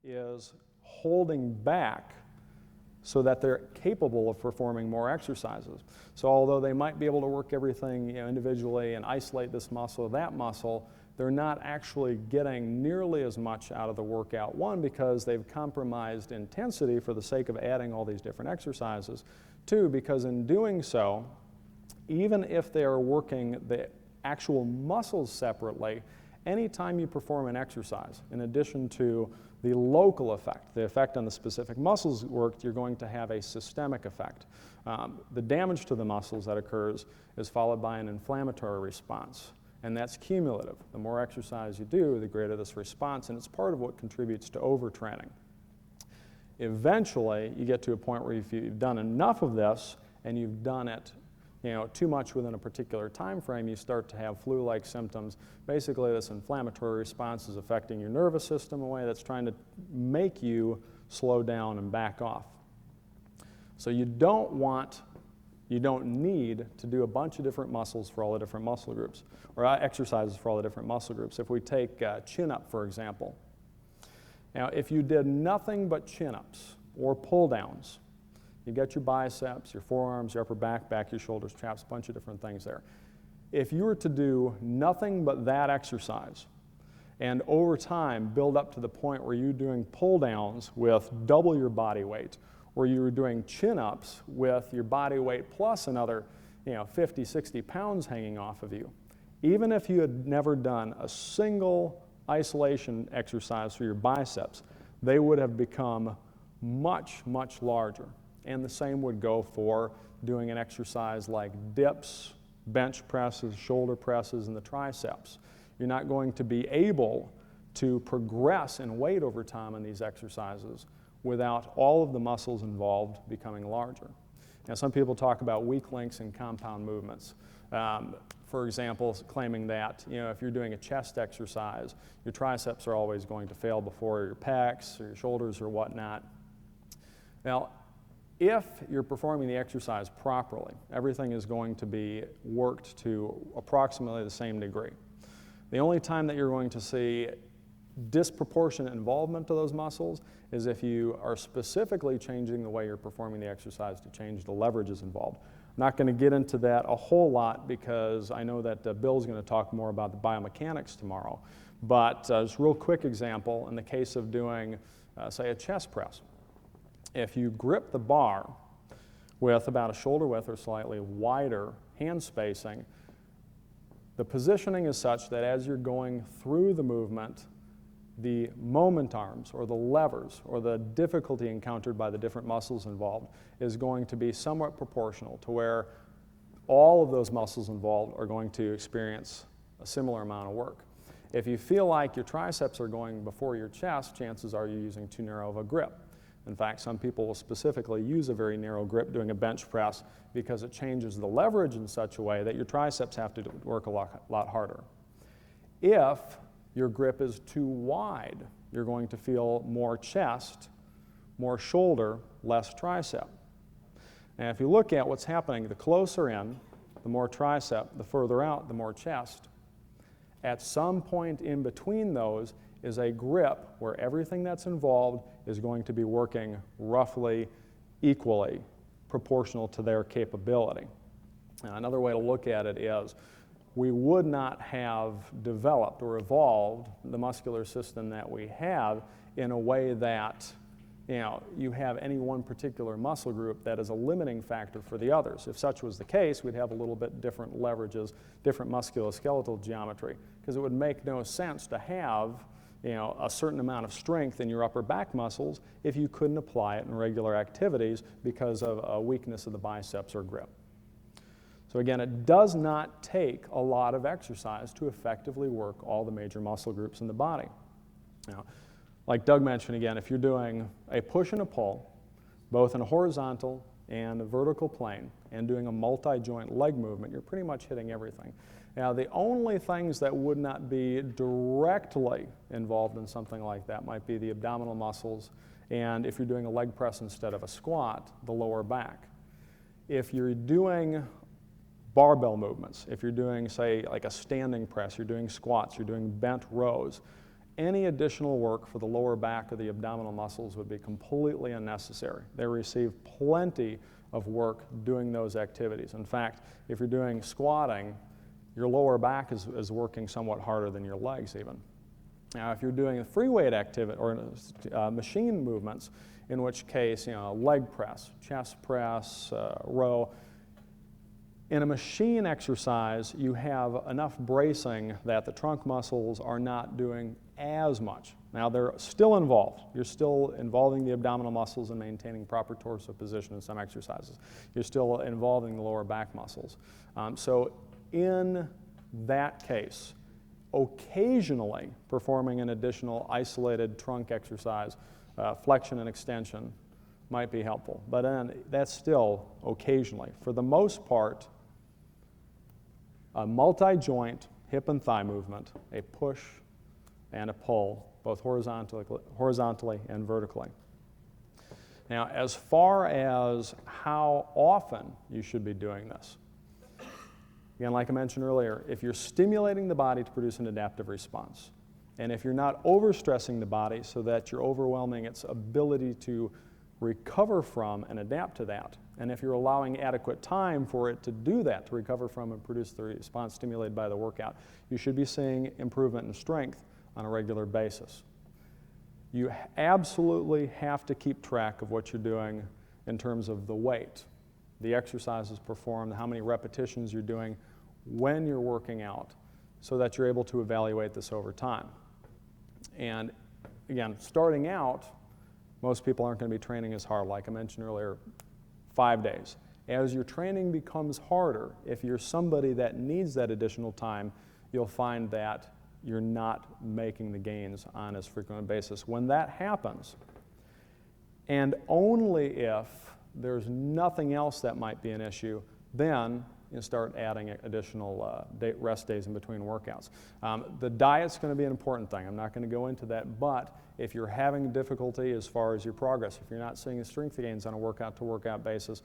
is holding back so that they're capable of performing more exercises. So although they might be able to work everything individually and isolate this muscle or that muscle, they're not actually getting nearly as much out of the workout. One, because they've compromised intensity for the sake of adding all these different exercises. Two, because in doing so, even if they are working the actual muscles separately, anytime you perform an exercise, in addition to the local effect, the effect on the specific muscles worked, you're going to have a systemic effect. The damage to the muscles that occurs is followed by an inflammatory response, and that's cumulative. The more exercise you do, the greater this response, and it's part of what contributes to overtraining. Eventually, you get to a point where if you've done enough of this and you've done it too much within a particular time frame, you start to have flu-like symptoms. Basically, this inflammatory response is affecting your nervous system in a way that's trying to make you slow down and back off. So you don't need to do a bunch of different muscles for all the different muscle groups, or exercises for all the different muscle groups. If we take chin-up, for example. Now, if you did nothing but chin-ups or pull-downs, you got your biceps, your forearms, your upper back, your shoulders, traps, a bunch of different things there. If you were to do nothing but that exercise, and over time build up to the point where you're doing pull-downs with double your body weight, or you were doing chin-ups with your body weight plus another 50, 60 pounds hanging off of you, even if you had never done a single isolation exercise for your biceps, they would have become much, much larger. And the same would go for doing an exercise like dips, bench presses, shoulder presses, and the triceps. You're not going to be able to progress in weight over time in these exercises without all of the muscles involved becoming larger. Now, some people talk about weak links and compound movements. For example, claiming that if you're doing a chest exercise, your triceps are always going to fail before your pecs or your shoulders or whatnot. Now, if you're performing the exercise properly, everything is going to be worked to approximately the same degree. The only time that you're going to see disproportionate involvement to those muscles is if you are specifically changing the way you're performing the exercise to change the leverages involved. I'm not going to get into that a whole lot because I know that Bill's going to talk more about the biomechanics tomorrow. But just a real quick example, in the case of doing, say, a chest press. If you grip the bar with about a shoulder width or slightly wider hand spacing, the positioning is such that as you're going through the movement, the moment arms or the levers or the difficulty encountered by the different muscles involved is going to be somewhat proportional to where all of those muscles involved are going to experience a similar amount of work. If you feel like your triceps are going before your chest, chances are you're using too narrow of a grip. In fact, some people will specifically use a very narrow grip doing a bench press because it changes the leverage in such a way that your triceps have to work a lot harder. If your grip is too wide, you're going to feel more chest, more shoulder, less tricep. And if you look at what's happening, the closer in, the more tricep, the further out, the more chest. At some point in between those is a grip where everything that's involved is going to be working roughly equally proportional to their capability. Now, another way to look at it is we would not have developed or evolved the muscular system that we have in a way that you have any one particular muscle group that is a limiting factor for the others. If such was the case, we'd have a little bit different leverages, different musculoskeletal geometry, because it would make no sense to have a certain amount of strength in your upper back muscles if you couldn't apply it in regular activities because of a weakness of the biceps or grip. So again, it does not take a lot of exercise to effectively work all the major muscle groups in the body. Now, like Doug mentioned again, if you're doing a push and a pull, both in a horizontal and a vertical plane, and doing a multi-joint leg movement, you're pretty much hitting everything. Now, the only things that would not be directly involved in something like that might be the abdominal muscles, and if you're doing a leg press instead of a squat, the lower back. If you're doing barbell movements, if you're doing, say, like a standing press, you're doing squats, you're doing bent rows, any additional work for the lower back or the abdominal muscles would be completely unnecessary. They receive plenty of work doing those activities. In fact, if you're doing squatting, your lower back is working somewhat harder than your legs even. Now, if you're doing a free weight activity or machine movements, in which case, leg press, chest press, row, in a machine exercise, you have enough bracing that the trunk muscles are not doing as much. Now, they're still involved. You're still involving the abdominal muscles and maintaining proper torso position in some exercises. You're still involving the lower back muscles. So in that case, occasionally performing an additional isolated trunk exercise, flexion and extension, might be helpful. But then that's still occasionally. For the most part, a multi-joint hip and thigh movement, a push and a pull, both horizontally and vertically. Now, as far as how often you should be doing this, again, like I mentioned earlier, if you're stimulating the body to produce an adaptive response, and if you're not overstressing the body so that you're overwhelming its ability to recover from and adapt to that, and if you're allowing adequate time for it to do that, to recover from and produce the response stimulated by the workout, you should be seeing improvement in strength on a regular basis. You absolutely have to keep track of what you're doing in terms of the weight, the exercises performed, how many repetitions you're doing when you're working out, so that you're able to evaluate this over time. And again, starting out, most people aren't going to be training as hard. Like I mentioned earlier, 5 days. As your training becomes harder, if you're somebody that needs that additional time, you'll find that you're not making the gains on as frequent a basis. When that happens, and only if there's nothing else that might be an issue, then you start adding additional rest days in between workouts. The diet's going to be an important thing. I'm not going to go into that, but if you're having difficulty as far as your progress, if you're not seeing the strength gains on a workout-to-workout basis,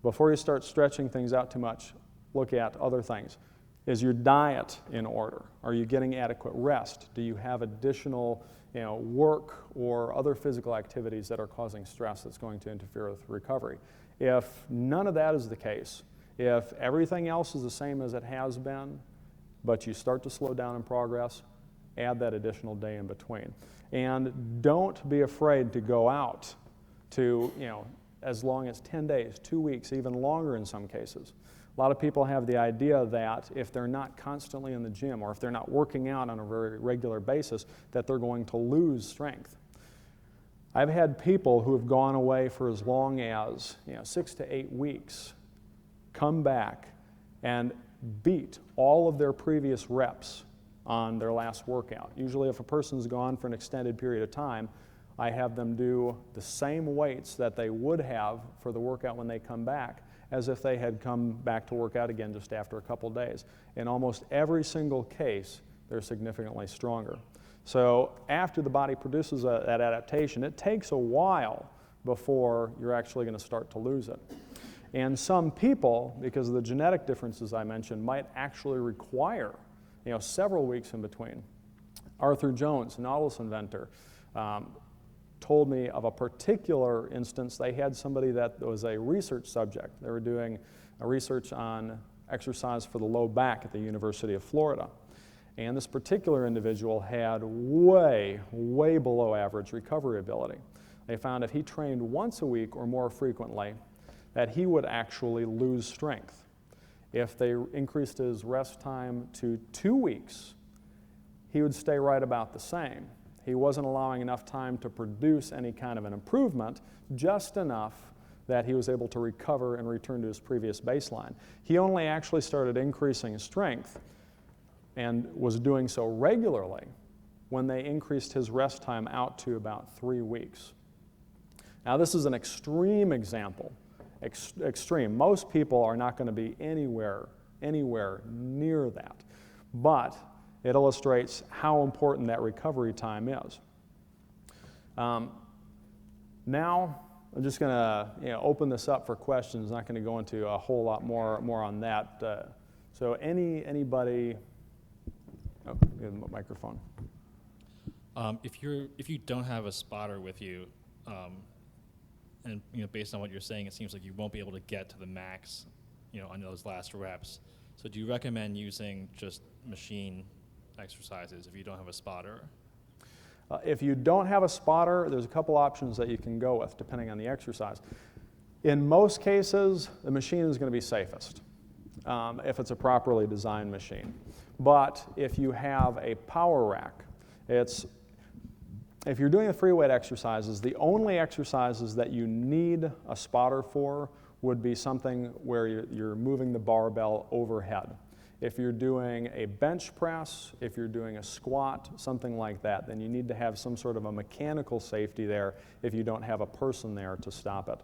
before you start stretching things out too much, look at other things. Is your diet in order? Are you getting adequate rest? Do you have additional work or other physical activities that are causing stress that's going to interfere with recovery? If none of that is the case, if everything else is the same as it has been, but you start to slow down in progress, add that additional day in between. And don't be afraid to go out to, as long as 10 days, 2 weeks, even longer in some cases. A lot of people have the idea that if they're not constantly in the gym or if they're not working out on a very regular basis, that they're going to lose strength. I've had people who have gone away for as long as 6 to 8 weeks, come back and beat all of their previous reps on their last workout. Usually if a person's gone for an extended period of time, I have them do the same weights that they would have for the workout when they come back as if they had come back to work out again just after a couple days. In almost every single case, they're significantly stronger. So after the body produces that adaptation, it takes a while before you're actually going to start to lose it. And some people, because of the genetic differences I mentioned, might actually require several weeks in between. Arthur Jones, Nautilus inventor, told me of a particular instance. They had somebody that was a research subject. They were doing a research on exercise for the low back at the University of Florida. And this particular individual had way, way below average recovery ability. They found if he trained once a week or more frequently, that he would actually lose strength. If they increased his rest time to 2 weeks, he would stay right about the same. He wasn't allowing enough time to produce any kind of an improvement, just enough that he was able to recover and return to his previous baseline. He only actually started increasing his strength and was doing so regularly when they increased his rest time out to about 3 weeks. Now, this is an extreme example. Extreme. Most people are not going to be anywhere near that. But it illustrates how important that recovery time is. Now, I'm just going to open this up for questions. I'm not going to go into a whole lot more on that. So anybody, give them a microphone. If you don't have a spotter with you, and based on what you're saying, it seems like you won't be able to get to the max, on those last reps. So do you recommend using just machine exercises if you don't have a spotter? If you don't have a spotter, there's a couple options that you can go with depending on the exercise. In most cases, the machine is going to be safest if it's a properly designed machine. But if you have a power rack, if you're doing the free weight exercises, the only exercises that you need a spotter for would be something where you're moving the barbell overhead. If you're doing a bench press, if you're doing a squat, something like that, then you need to have some sort of a mechanical safety there if you don't have a person there to stop it.